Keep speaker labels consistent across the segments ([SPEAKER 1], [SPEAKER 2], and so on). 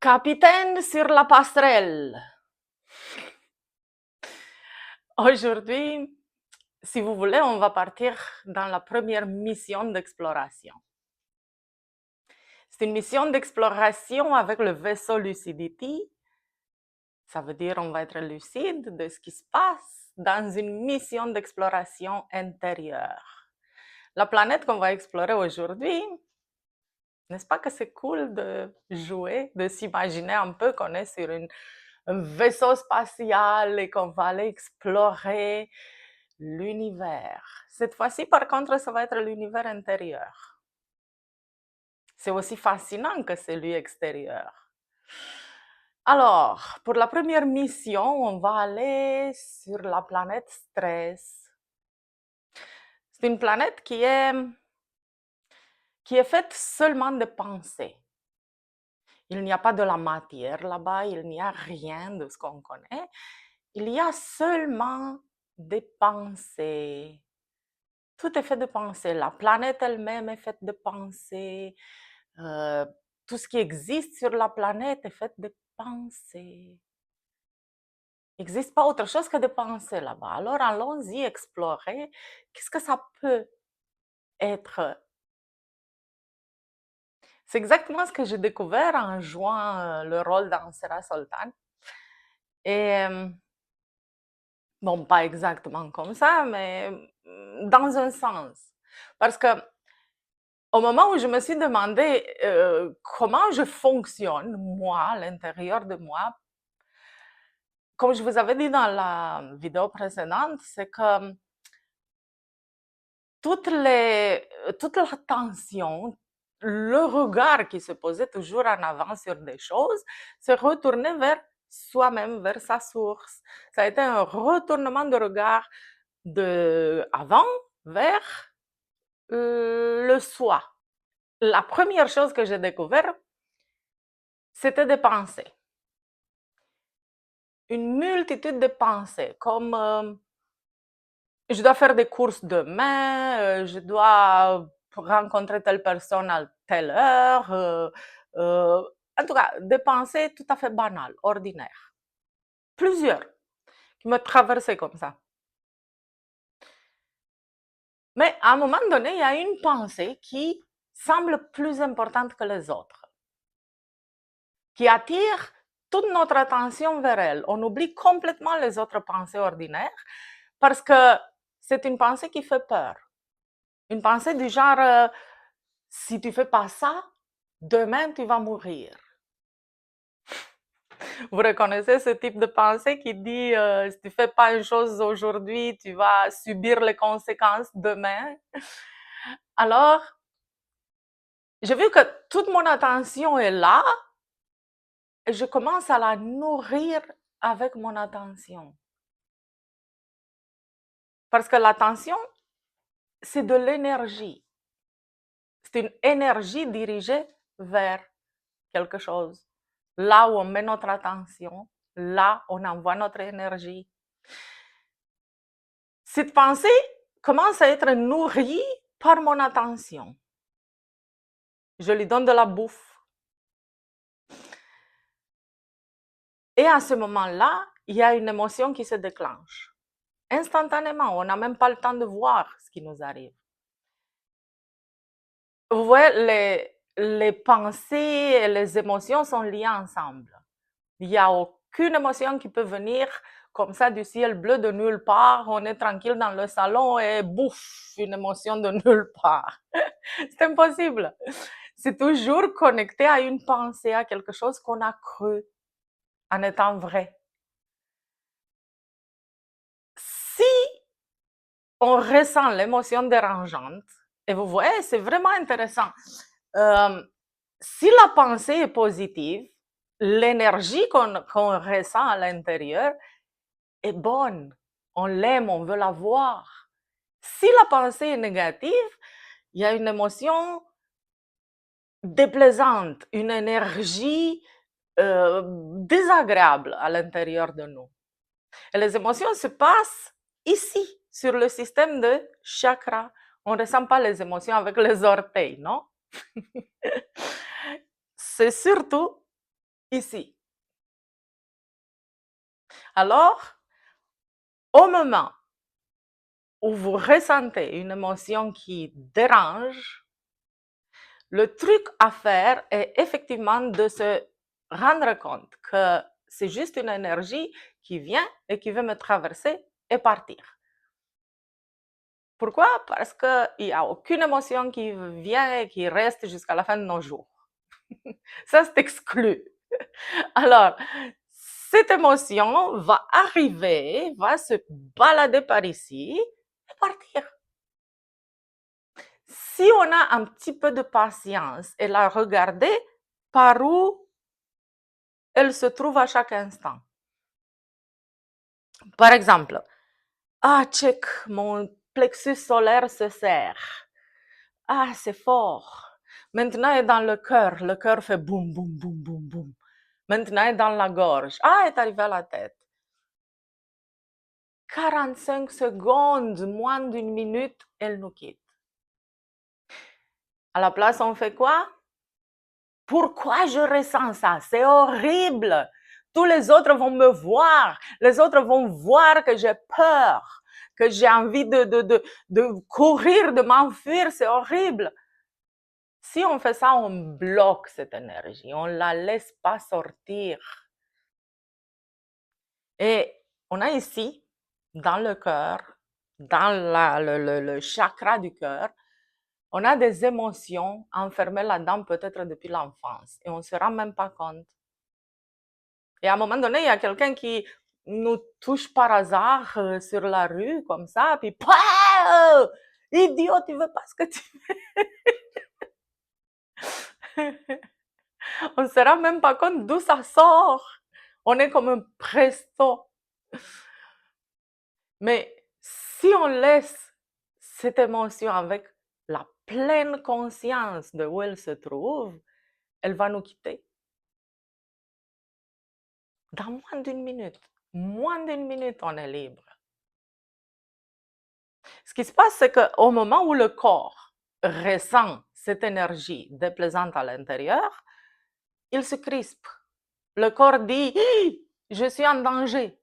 [SPEAKER 1] Capitaine sur la passerelle. Aujourd'hui, si vous voulez, on va partir dans la première mission d'exploration. C'est une mission d'exploration avec le vaisseau Lucidity. Ça veut dire on va être lucide de ce qui se passe dans une mission d'exploration intérieure. La planète qu'on va explorer aujourd'hui, n'est-ce pas que c'est cool de jouer, de s'imaginer un peu qu'on est sur un vaisseau spatial et qu'on va aller explorer l'univers. Cette fois-ci, par contre, ça va être l'univers intérieur. C'est aussi fascinant que celui extérieur. Alors, pour la première mission, on va aller sur la planète Stress. C'est une planète qui est faite seulement de pensées. Il n'y a pas de la matière là-bas, il n'y a rien de ce qu'on connaît. Il y a seulement des pensées. Tout est fait de pensées. La planète elle-même est faite de pensées. Tout ce qui existe sur la planète est fait de pensées. Il n'existe pas autre chose que des pensées là-bas. Alors allons-y explorer. Qu'est-ce que ça peut être? C'est exactement ce que j'ai découvert en jouant le rôle d'Ansera Soltan. Et bon, pas exactement comme ça, mais dans un sens. Parce que au moment où je me suis demandé comment je fonctionne, moi, à l'intérieur de moi, comme je vous avais dit dans la vidéo précédente, c'est que toute la tension, le regard qui se posait toujours en avant sur des choses, se retournait vers soi-même, vers sa source. Ça a été un retournement de regard de avant vers le soi. La première chose que j'ai découvert, c'était des pensées. Une multitude de pensées, comme je dois faire des courses demain, je dois rencontrer telle personne à telle heure. En tout cas, des pensées tout à fait banales, ordinaires. Plusieurs qui me traversaient comme ça. Mais à un moment donné, il y a une pensée qui semble plus importante que les autres, qui attire toute notre attention vers elle. On oublie complètement les autres pensées ordinaires parce que c'est une pensée qui fait peur. Une pensée du genre, si tu fais pas ça, demain tu vas mourir. Vous reconnaissez ce type de pensée qui dit, si tu fais pas une chose aujourd'hui, tu vas subir les conséquences demain. Alors, j'ai vu que toute mon attention est là et je commence à la nourrir avec mon attention. Parce que l'attention, c'est de l'énergie. C'est une énergie dirigée vers quelque chose. Là où on met notre attention, là on envoie notre énergie. Cette pensée commence à être nourrie par mon attention. Je lui donne de la bouffe. Et à ce moment-là, il y a une émotion qui se déclenche. Instantanément, on n'a même pas le temps de voir ce qui nous arrive. Vous voyez, les pensées et les émotions sont liées ensemble. Il n'y a aucune émotion qui peut venir comme ça du ciel bleu de nulle part. On est tranquille dans le salon et bouf, une émotion de nulle part. C'est impossible. C'est toujours connecté à une pensée, à quelque chose qu'on a cru en étant vrai. Si on ressent l'émotion dérangeante, et vous voyez, c'est vraiment intéressant. Si la pensée est positive, l'énergie qu'on ressent à l'intérieur est bonne. On l'aime, on veut la voir. Si la pensée est négative, il y a une émotion déplaisante, une énergie désagréable à l'intérieur de nous. Et les émotions se passent ici, sur le système de chakra. On ne ressent pas les émotions avec les orteils, non? C'est surtout ici. Alors, au moment où vous ressentez une émotion qui dérange, le truc à faire est effectivement de se rendre compte que c'est juste une énergie qui vient et qui veut me traverser et partir. Pourquoi? Parce qu'il n'y a aucune émotion qui vient et qui reste jusqu'à la fin de nos jours. Ça, c'est exclu. Alors, cette émotion va arriver, va se balader par ici et partir. Si on a un petit peu de patience et la regarder par où elle se trouve à chaque instant. Par exemple, ah, check, mon plexus solaire se serre. Ah, c'est fort. Maintenant, elle est dans le cœur fait boum, boum, boum, boum, boum. Maintenant, elle est dans la gorge. Ah, elle est arrivée à la tête. 45 secondes, moins d'une minute, elle nous quitte. À la place, on fait quoi? Pourquoi je ressens ça? C'est horrible. Tous les autres vont me voir. Les autres vont voir que j'ai peur, que j'ai envie de courir, de m'enfuir. C'est horrible. Si on fait ça, on bloque cette énergie. On ne la laisse pas sortir. Et on a ici, dans le cœur, dans le chakra du cœur, on a des émotions enfermées là-dedans peut-être depuis l'enfance et on ne se rend même pas compte. Et à un moment donné, il y a quelqu'un qui nous touche par hasard sur la rue comme ça, puis pouah, idiot, tu veux pas ce que tu veux. On ne se rend même pas compte d'où ça sort. On est comme un presto. Mais si on laisse cette émotion avec la pleine conscience de où elle se trouve, elle va nous quitter. Dans moins d'une minute. Moins d'une minute, on est libre. Ce qui se passe, c'est qu'au moment où le corps ressent cette énergie déplaisante à l'intérieur, il se crispe. Le corps dit, je suis en danger.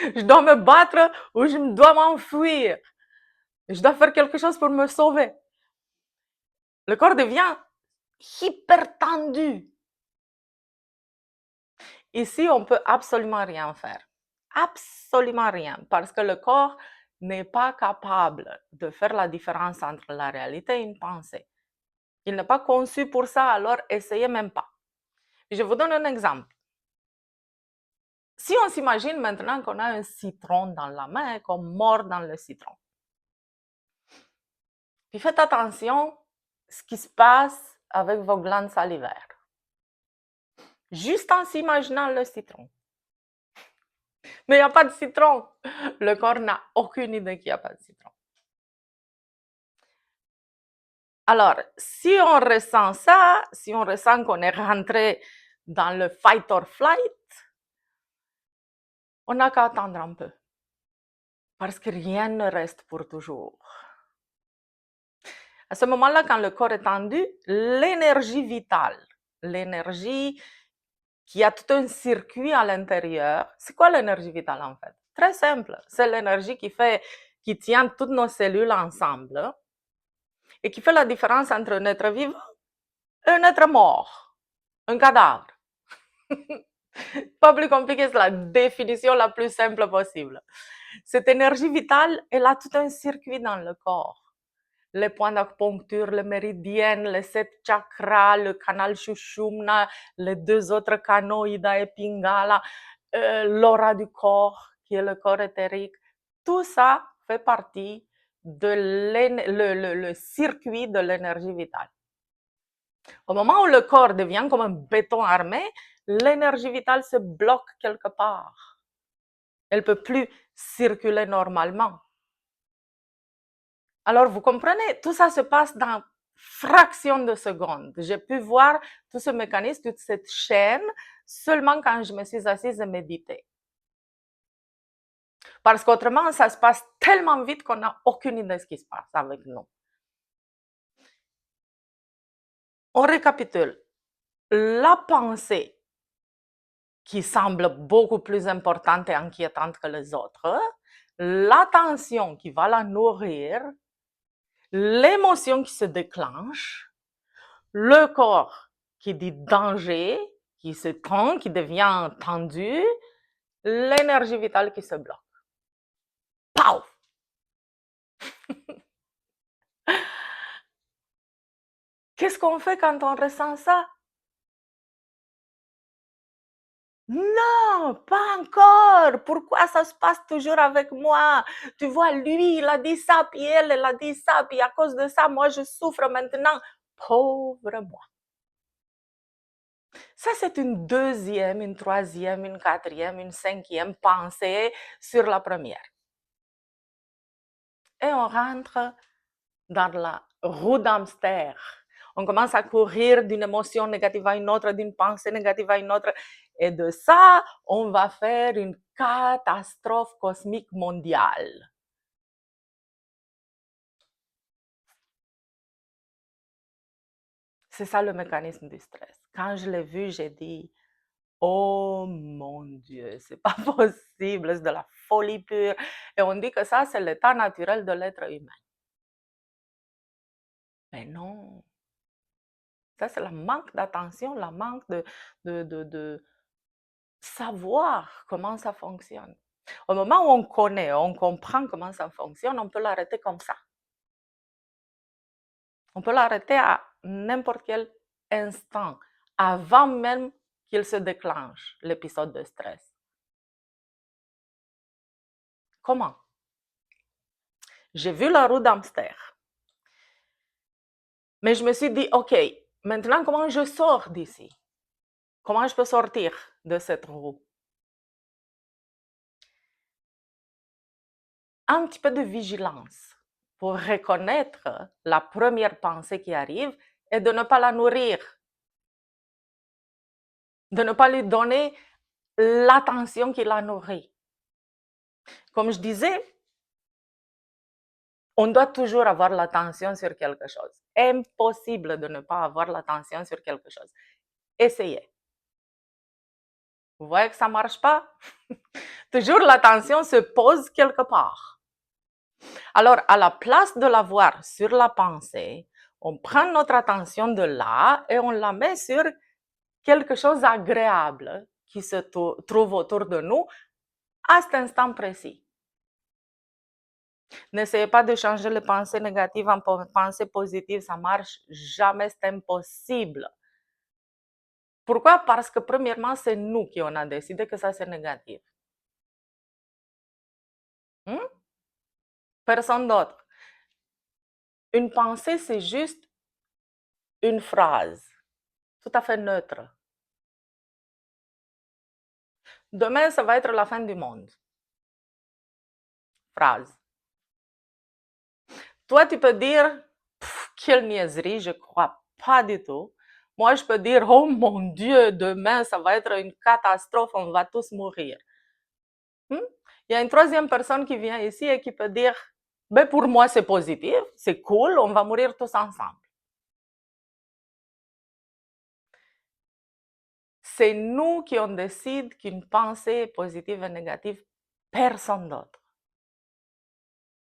[SPEAKER 1] Je dois me battre ou je dois m'enfuir. Je dois faire quelque chose pour me sauver. Le corps devient hyper tendu. Ici, on peut absolument rien faire. Absolument rien. Parce que le corps n'est pas capable de faire la différence entre la réalité et une pensée. Il n'est pas conçu pour ça, alors essayez même pas. Je vous donne un exemple. Si on s'imagine maintenant qu'on a un citron dans la main et qu'on mord dans le citron. Puis faites attention à ce qui se passe avec vos glandes salivaires. Juste en s'imaginant le citron. Mais il n'y a pas de citron. Le corps n'a aucune idée qu'il n'y a pas de citron. Alors, si on ressent ça, si on ressent qu'on est rentré dans le fight or flight, on n'a qu'à attendre un peu. Parce que rien ne reste pour toujours. À ce moment-là, quand le corps est tendu, l'énergie vitale, l'énergie qui a tout un circuit à l'intérieur, c'est quoi l'énergie vitale en fait? Très simple, c'est l'énergie qui tient toutes nos cellules ensemble et qui fait la différence entre un être vivant et un être mort, un cadavre. Pas plus compliqué, c'est la définition la plus simple possible. Cette énergie vitale, elle a tout un circuit dans le corps. Les points d'acupuncture, les méridiennes, les 7 chakras, le canal Shushumna, les 2 autres canaux, Ida et Pingala, l'aura du corps, qui est le corps éthérique. Tout ça fait partie de le circuit de l'énergie vitale. Au moment où le corps devient comme un béton armé, l'énergie vitale se bloque quelque part. Elle ne peut plus circuler normalement. Alors, vous comprenez, tout ça se passe dans fraction de secondes. J'ai pu voir tout ce mécanisme, toute cette chaîne, seulement quand je me suis assise et médité. Parce qu'autrement, ça se passe tellement vite qu'on n'a aucune idée de ce qui se passe avec nous. On récapitule. la pensée qui semble beaucoup plus importante et inquiétante que les autres, l'attention qui va la nourrir, l'émotion qui se déclenche, le corps qui dit danger, qui se tend, qui devient tendu, l'énergie vitale qui se bloque. Pow! Qu'est-ce qu'on fait quand on ressent ça? Non, pas encore. Pourquoi ça se passe toujours avec moi? Tu vois, lui, il a dit ça, puis elle a dit ça, puis à cause de ça, moi, je souffre maintenant. Pauvre moi. Ça, c'est une deuxième, une troisième, une quatrième, une cinquième pensée sur la première. Et on rentre dans la roue d'hamster. On commence à courir d'une émotion négative à une autre, d'une pensée négative à une autre. Et de ça, on va faire une catastrophe cosmique mondiale. C'est ça le mécanisme du stress. Quand je l'ai vu, j'ai dit, oh mon Dieu, c'est pas possible, c'est de la folie pure. Et on dit que ça, c'est l'état naturel de l'être humain. Mais non, ça, c'est le manque d'attention, le manque de savoir comment ça fonctionne. Au moment où on connaît, on comprend comment ça fonctionne, on peut l'arrêter comme ça. On peut l'arrêter à n'importe quel instant, avant même qu'il se déclenche, l'épisode de stress. Comment? J'ai vu la roue d'hamster. Mais je me suis dit, OK, maintenant comment je sors d'ici? Comment je peux sortir de cette roue? Un petit peu de vigilance pour reconnaître la première pensée qui arrive et de ne pas la nourrir, de ne pas lui donner l'attention qui la nourrit. Comme je disais, on doit toujours avoir l'attention sur quelque chose. Impossible de ne pas avoir l'attention sur quelque chose. Essayez. Vous voyez que ça ne marche pas? Toujours l'attention se pose quelque part. Alors, à la place de l'avoir sur la pensée, on prend notre attention de là et on la met sur quelque chose d'agréable qui se trouve autour de nous à cet instant précis. N'essayez pas de changer les pensées négatives en pensées positives, ça marche jamais, c'est impossible. Pourquoi? Parce que premièrement, c'est nous qui on a décidé que ça c'est négatif. Personne d'autre. Une pensée, c'est juste une phrase, tout à fait neutre. Demain, ça va être la fin du monde. Phrase. Toi, tu peux dire, quelle niaiserie, je crois pas du tout. Moi, je peux dire, oh mon Dieu, demain, ça va être une catastrophe, on va tous mourir. Il y a une troisième personne qui vient ici et qui peut dire, ben pour moi, c'est positif, c'est cool, on va mourir tous ensemble. C'est nous qui on décide qu'une pensée est positive et négative, personne d'autre.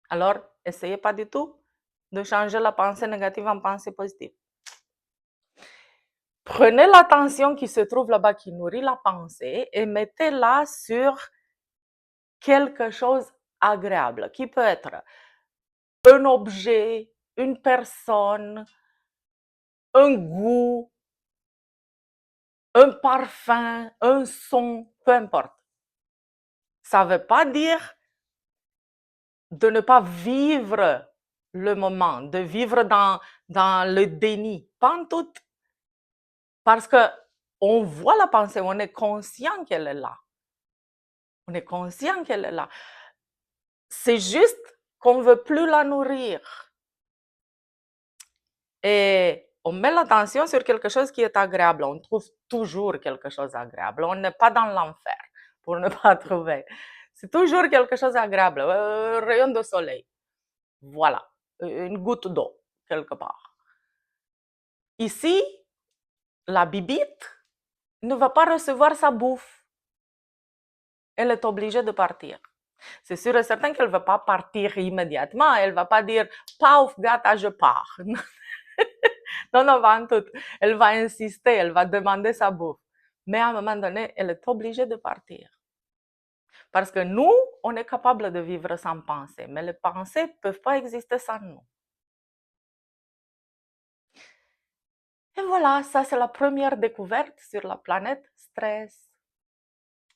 [SPEAKER 1] Alors, essayez pas du tout de changer la pensée négative en pensée positive. Prenez l'attention qui se trouve là-bas, qui nourrit la pensée, et mettez-la sur quelque chose agréable, qui peut être un objet, une personne, un goût, un parfum, un son, peu importe. Ça ne veut pas dire de ne pas vivre le moment, de vivre dans le déni, pas en tout. Parce que on voit la pensée, on est conscient qu'elle est là. On est conscient qu'elle est là. C'est juste qu'on ne veut plus la nourrir. Et on met l'attention sur quelque chose qui est agréable. On trouve toujours quelque chose d'agréable. On n'est pas dans l'enfer pour ne pas trouver. C'est toujours quelque chose d'agréable. Un rayon de soleil. Voilà. Une goutte d'eau, quelque part. Ici, la bibite ne va pas recevoir sa bouffe. Elle est obligée de partir. C'est sûr et certain qu'elle ne va pas partir immédiatement. Elle ne va pas dire Pauf, gata, je pars. Non, non, pas en tout. Elle va insister, elle va demander sa bouffe. Mais à un moment donné, elle est obligée de partir. Parce que nous, on est capable de vivre sans pensée, mais les pensées ne peuvent pas exister sans nous. Et voilà, ça c'est la première découverte sur la planète stress,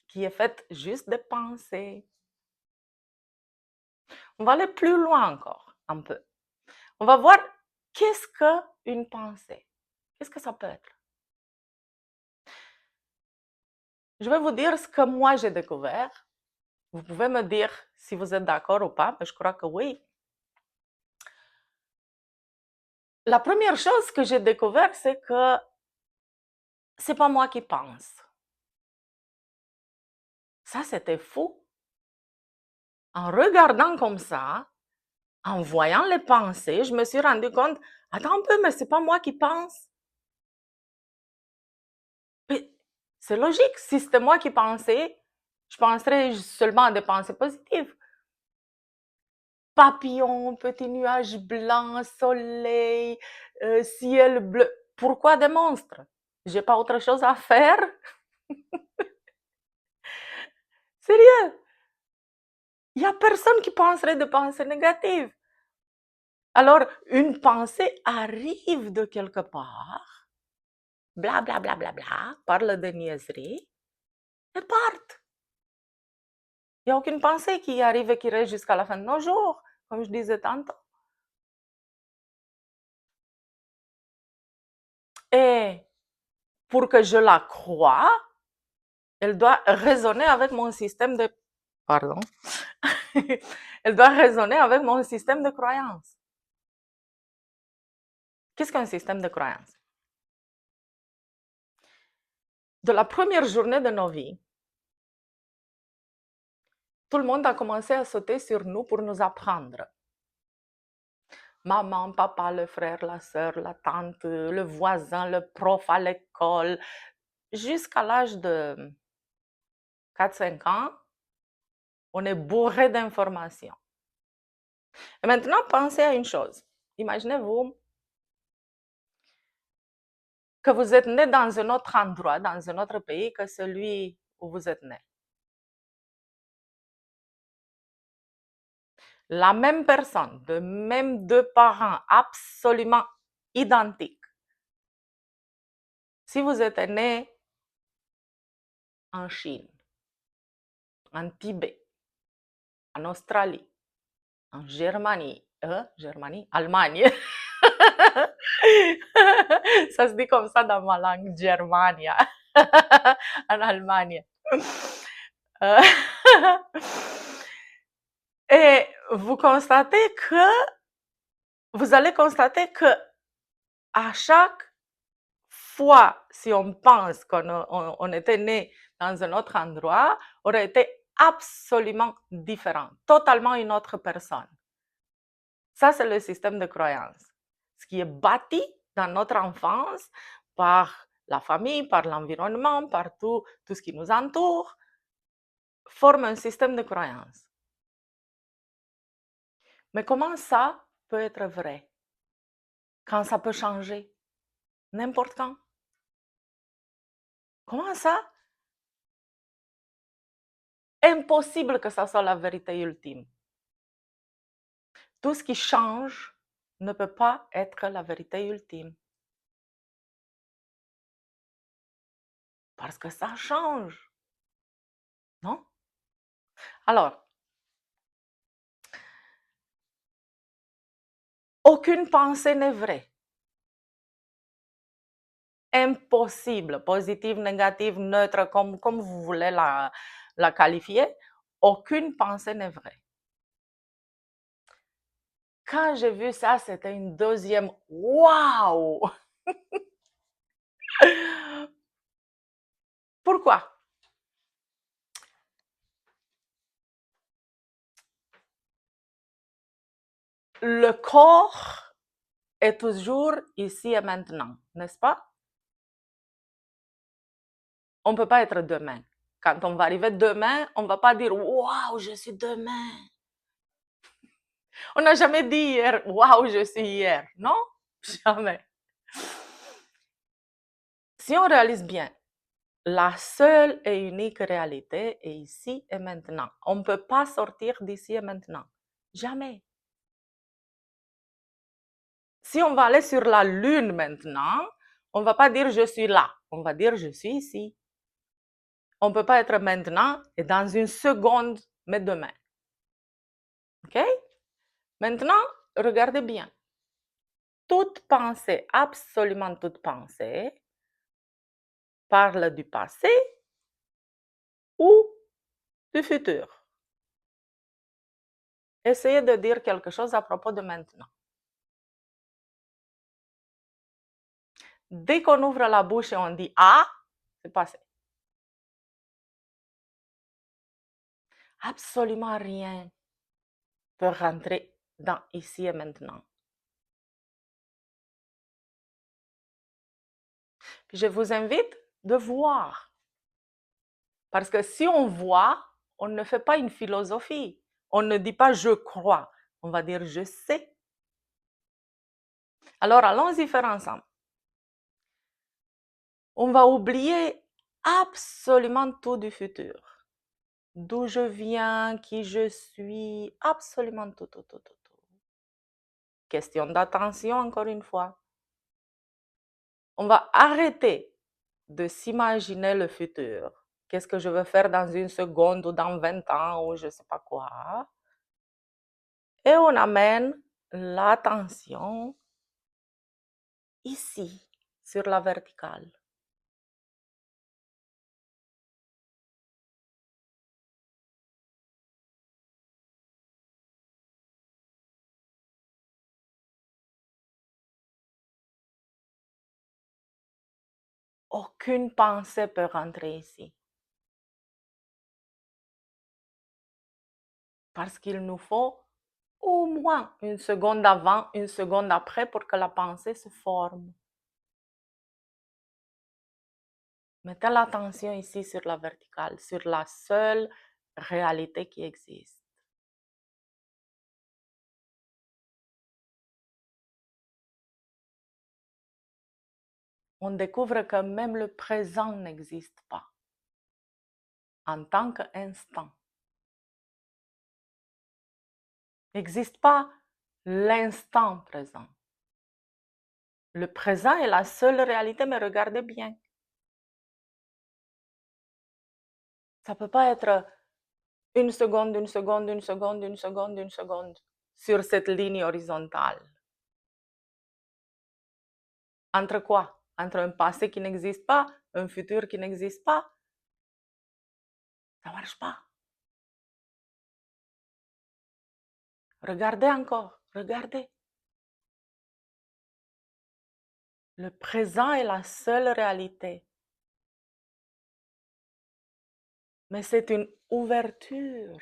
[SPEAKER 1] qui est faite juste de pensées. On va aller plus loin encore, un peu. On va voir qu'est-ce qu'une pensée. Qu'est-ce que ça peut être? Je vais vous dire ce que moi j'ai découvert. Vous pouvez me dire si vous êtes d'accord ou pas, mais je crois que oui. La première chose que j'ai découvert, c'est que c'est pas moi qui pense. Ça, c'était fou. En regardant comme ça, en voyant les pensées, je me suis rendu compte, attends un peu, mais c'est pas moi qui pense. Mais c'est logique, si c'était moi qui pensais, je penserais seulement à des pensées positives. Papillon, petit nuage blanc, soleil, ciel bleu. Pourquoi des monstres? J'ai pas autre chose à faire? Sérieux? Il y a personne qui penserait de pensées négatives. Alors, une pensée arrive de quelque part, bla bla bla bla bla, parle de niaiserie, et parte. Il n'y a aucune pensée qui arrive et qui reste jusqu'à la fin de nos jours, comme je disais tantôt. Et pour que je la croie, elle doit résonner avec mon système de... Pardon. Elle doit résonner avec mon système de croyance. Qu'est-ce qu'un système de croyance? De la première journée de nos vies, tout le monde a commencé à sauter sur nous pour nous apprendre. Maman, papa, le frère, la sœur, la tante, le voisin, le prof à l'école, jusqu'à l'âge de 4-5 ans, on est bourré d'informations. Et maintenant, pensez à une chose. Imaginez-vous que vous êtes né dans un autre endroit, dans un autre pays que celui où vous êtes né. La même personne, de même deux parents absolument identiques. Si vous êtes né en Chine, en Tibet, en Australie, en Germanie, Allemagne. Ça se dit comme ça dans ma langue, Germania, en Allemagne. Euh, Et vous allez constater que à chaque fois, si on pense qu'on était né dans un autre endroit, on aurait été absolument différent, totalement une autre personne. Ça, c'est le système de croyance. Ce qui est bâti dans notre enfance par la famille, par l'environnement, par tout ce qui nous entoure, forme un système de croyance. Mais comment ça peut être vrai? Quand ça peut changer? N'importe quand? Comment ça? Impossible que ça soit la vérité ultime. Tout ce qui change ne peut pas être la vérité ultime. Parce que ça change. Non? Alors, aucune pensée n'est vraie. Impossible, positive, négative, neutre, comme vous voulez la qualifier, aucune pensée n'est vraie. Quand j'ai vu ça, c'était une deuxième waouh! Pourquoi? Le corps est toujours ici et maintenant, n'est-ce pas? On ne peut pas être demain. Quand on va arriver demain, on ne va pas dire waouh, je suis demain. On n'a jamais dit hier waouh, je suis hier. Non? Jamais. Si on réalise bien, la seule et unique réalité est ici et maintenant. On ne peut pas sortir d'ici et maintenant. Jamais. Si on va aller sur la Lune maintenant, on ne va pas dire je suis là. On va dire je suis ici. On ne peut pas être maintenant et dans une seconde, mais demain. OK? Maintenant, regardez bien. Toute pensée, absolument toute pensée, parle du passé ou du futur. Essayez de dire quelque chose à propos de maintenant. Dès qu'on ouvre la bouche et on dit ah, c'est passé. Absolument rien peut rentrer dans ici et maintenant. Puis je vous invite de voir. Parce que si on voit, on ne fait pas une philosophie. On ne dit pas je crois. On va dire je sais. Alors allons-y faire ensemble. On va oublier absolument tout du futur. D'où je viens, qui je suis, absolument tout, tout, tout, tout, tout. Question d'attention encore une fois. On va arrêter de s'imaginer le futur. Qu'est-ce que je veux faire dans une seconde ou dans 20 ans ou je ne sais pas quoi. Et on amène l'attention ici, sur la verticale. Aucune pensée peut rentrer ici. Parce qu'il nous faut au moins une seconde avant, une seconde après pour que la pensée se forme. Mettez l'attention ici sur la verticale, sur la seule réalité qui existe. On découvre que même le présent n'existe pas en tant qu'instant. Il n'existe pas l'instant présent. Le présent est la seule réalité, mais regardez bien. Ça ne peut pas être une seconde, une seconde, une seconde, une seconde, une seconde sur cette ligne horizontale. Entre quoi? Entre un passé qui n'existe pas, un futur qui n'existe pas? Ça ne marche pas. Regardez encore, regardez. Le présent est la seule réalité. Mais c'est une ouverture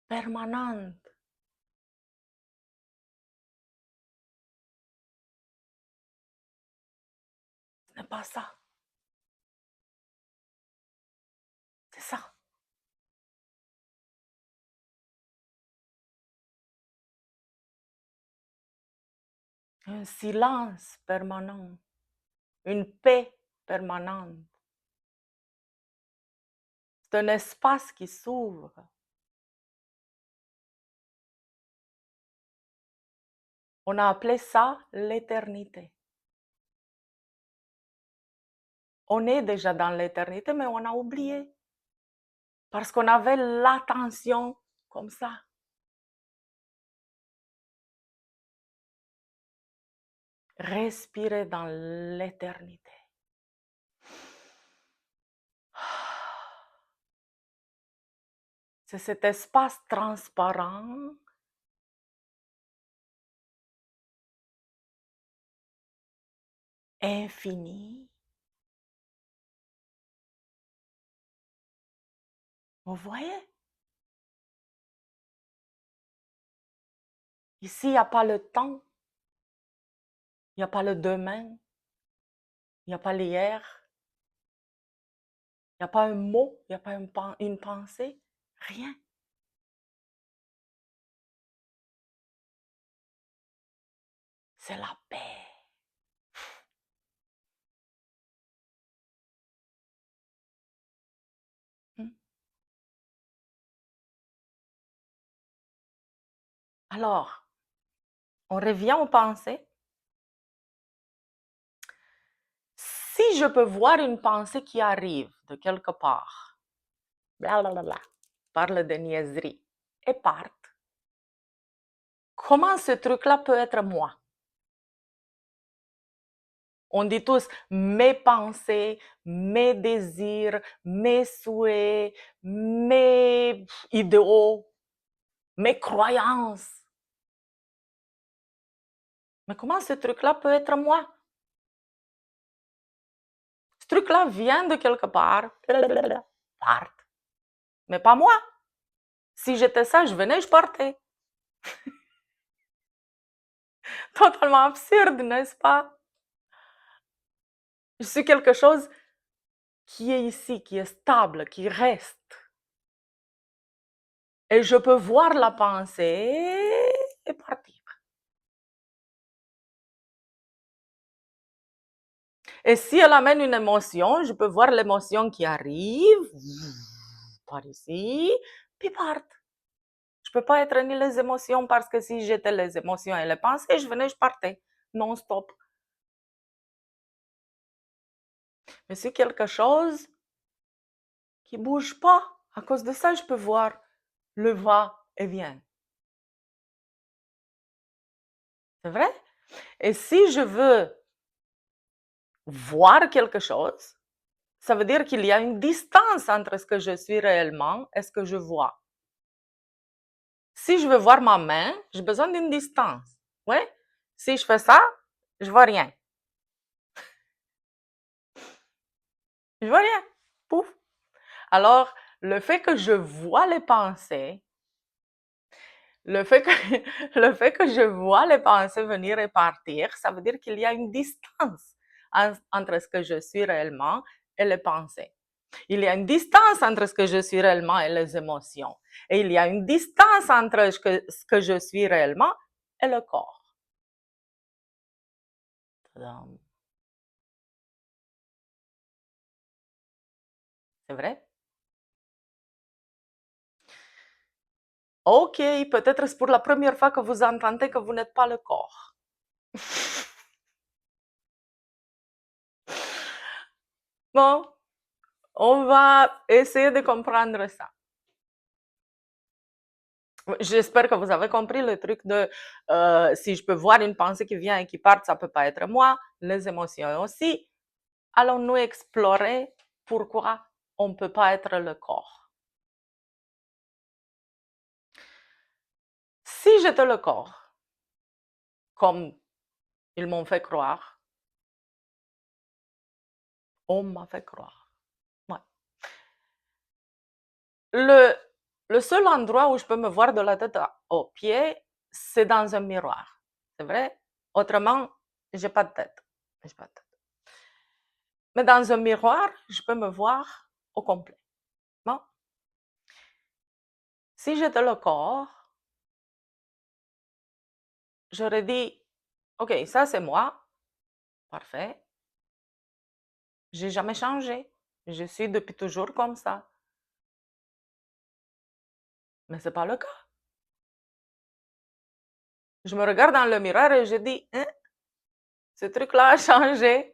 [SPEAKER 1] permanente. Ce n'est pas ça. C'est ça. Un silence permanent. Une paix permanente. C'est un espace qui s'ouvre. On a appelé ça l'éternité. On est déjà dans l'éternité, mais on a oublié. Parce qu'on avait l'attention comme ça. Respirez dans l'éternité. C'est cet espace transparent infini. Vous voyez? Ici, il n'y a pas le temps. Il n'y a pas le demain. il n'y a pas l'hier, il n'y a pas un mot, il n'y a pas une pensée, rien. C'est la paix. Hmm. Alors, on revient aux pensées. Si je peux voir une pensée qui arrive de quelque part, blablabla, parle de niaiserie et parte, comment ce truc-là peut être moi? On dit tous mes pensées, mes désirs, mes souhaits, mes idéaux, mes croyances. Mais comment ce truc-là peut être moi? Ce truc-là vient de quelque part, part. Mais pas moi. Si j'étais ça, je venais, je partais. Totalement absurde, n'est-ce pas? Je suis quelque chose qui est ici, qui est stable, qui reste. Et je peux voir la pensée et partir. Et si elle amène une émotion, je peux voir l'émotion qui arrive, par ici, puis parte. Je peux pas être ni les émotions parce que si j'étais les émotions et les pensées, je venais, je partais. Non-stop. Mais c'est quelque chose qui bouge pas. À cause de ça, je peux voir le va et vient. C'est vrai? Et si je veux voir quelque chose, ça veut dire qu'il y a une distance entre ce que je suis réellement et ce que je vois. Si je veux voir ma main, j'ai besoin d'une distance. Ouais? Si je fais ça, je vois rien. Je vois rien. Pouf. Alors, le fait que je vois les pensées, le fait que, le fait que je vois les pensées venir et partir, ça veut dire qu'il y a une distance entre ce que je suis réellement et les pensées. Il y a une distance entre ce que je suis réellement et les émotions. Et il y a une distance entre ce que je suis réellement et le corps. C'est vrai? Ok, peut-être c'est pour la première fois que vous entendez que vous n'êtes pas le corps. Bon, on va essayer de comprendre ça. J'espère que vous avez compris le truc de si je peux voir une pensée qui vient et qui part, ça ne peut pas être moi, les émotions aussi. Allons-nous explorer pourquoi on ne peut pas être le corps. Si j'étais le corps, comme ils m'ont fait croire, on m'a fait croire. Ouais. Le seul endroit où je peux me voir de la tête aux pieds, c'est dans un miroir. C'est vrai? Autrement, j'ai pas de tête. J'ai pas de tête. Mais dans un miroir, je peux me voir au complet. Bon. Si j'étais le corps, j'aurais dit, OK, ça c'est moi. Parfait. J'ai jamais changé. Je suis depuis toujours comme ça. Mais c'est pas le cas. Je me regarde dans le miroir et je dis, hein, ce truc-là a changé.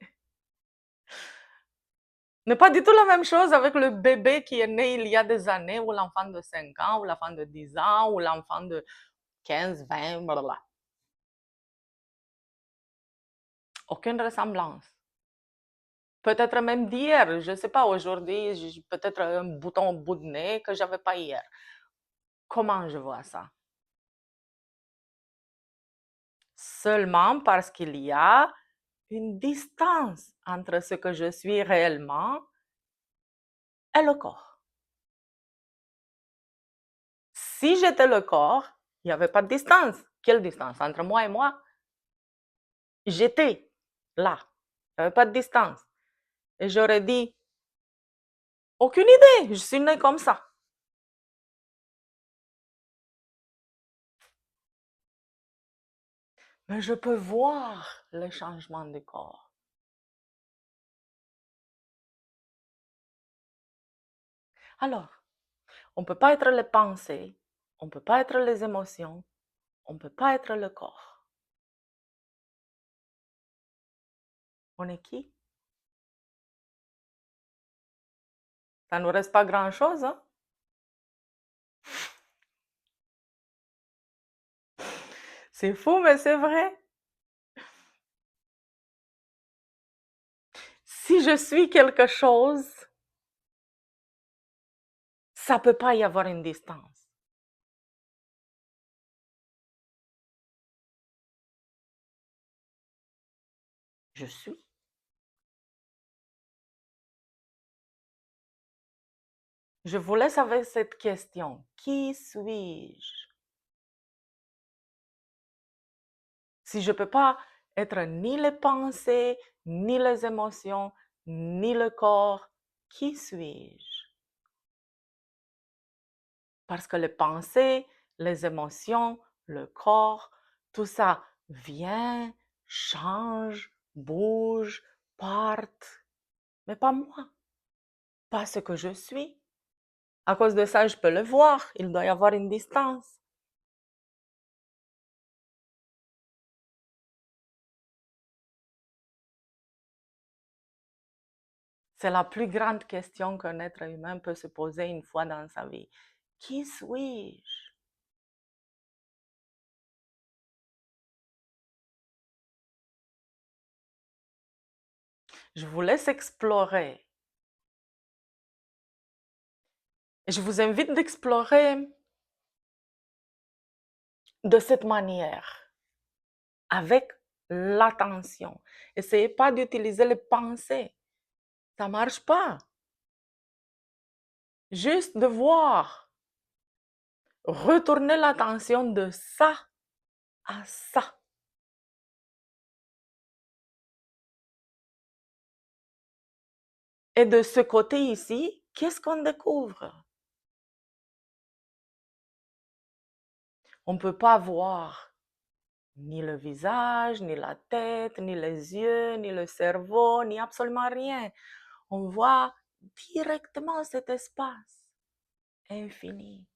[SPEAKER 1] N'est pas du tout la même chose avec le bébé qui est né il y a des années, ou l'enfant de 5 ans, ou l'enfant de 10 ans, ou l'enfant de 15, 20, blablabla. Aucune ressemblance. Peut-être même d'hier, je ne sais pas, aujourd'hui, j'ai peut-être un bouton au bout de nez que j'avais pas hier. Comment je vois ça? Seulement parce qu'il y a une distance entre ce que je suis réellement et le corps. Si j'étais le corps, il n'y avait pas de distance. Quelle distance? Entre moi et moi? J'étais là. Il n'y avait pas de distance. Et j'aurais dit, aucune idée, je suis née comme ça. Mais je peux voir le changement du corps. Alors, on ne peut pas être les pensées, on ne peut pas être les émotions, on ne peut pas être le corps. On est qui? Ça ne nous reste pas grand-chose, hein? C'est fou, mais c'est vrai. Si je suis quelque chose, ça ne peut pas y avoir une distance. Je suis. Je vous laisse avec cette question. Qui suis-je? Si je ne peux pas être ni les pensées, ni les émotions, ni le corps, qui suis-je? Parce que les pensées, les émotions, le corps, tout ça vient, change, bouge, parte, mais pas moi, pas ce que je suis. À cause de ça, je peux le voir, il doit y avoir une distance. C'est la plus grande question qu'un être humain peut se poser une fois dans sa vie. Qui suis-je? Je vous laisse explorer. Et je vous invite d'explorer de cette manière, avec l'attention. Essayez pas d'utiliser les pensées. Ça marche pas. Juste de voir. Retourner l'attention de ça à ça. Et de ce côté ici, qu'est-ce qu'on découvre? On ne peut pas voir ni le visage, ni la tête, ni les yeux, ni le cerveau, ni absolument rien. On voit directement cet espace infini.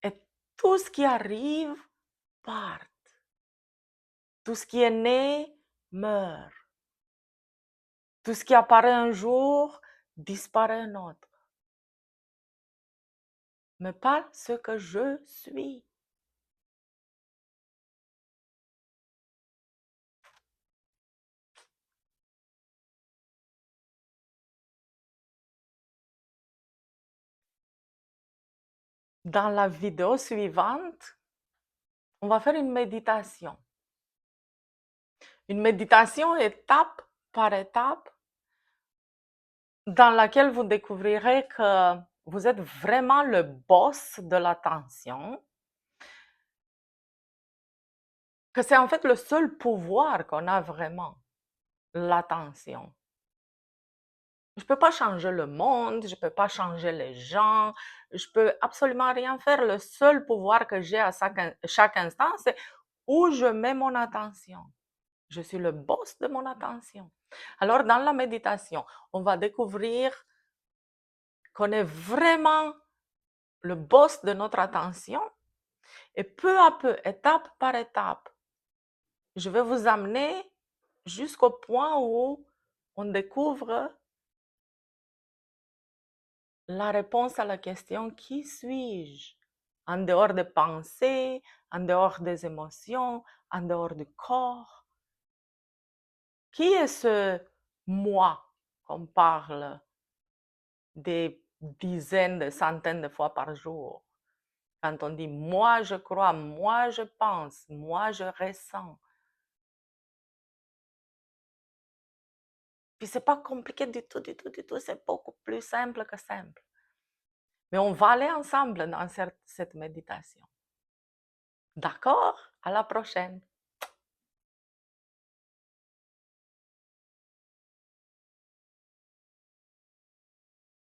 [SPEAKER 1] Et tout ce qui arrive part. Tout ce qui est né meurt. Tout ce qui apparaît un jour disparaît un autre. Mais pas ce que je suis. Dans la vidéo suivante, on va faire une méditation. Une méditation étape par étape dans laquelle vous découvrirez que vous êtes vraiment le boss de l'attention, que c'est en fait le seul pouvoir qu'on a vraiment, l'attention. Je ne peux pas changer le monde, je ne peux pas changer les gens, je peux absolument rien faire. Le seul pouvoir que j'ai à chaque instant, c'est où je mets mon attention. Je suis le boss de mon attention. Alors, dans la méditation, on va découvrir qu'on est vraiment le boss de notre attention et peu à peu, étape par étape, je vais vous amener jusqu'au point où on découvre la réponse à la question qui suis-je? En dehors des pensées, en dehors des émotions, en dehors du corps. Qui est ce moi qu'on parle des dizaines, des centaines de fois par jour? Quand on dit moi je crois, moi je pense, moi je ressens. Puis c'est pas compliqué du tout, du tout, du tout. C'est beaucoup plus simple que simple. Mais on va aller ensemble dans cette méditation. D'accord? À la prochaine.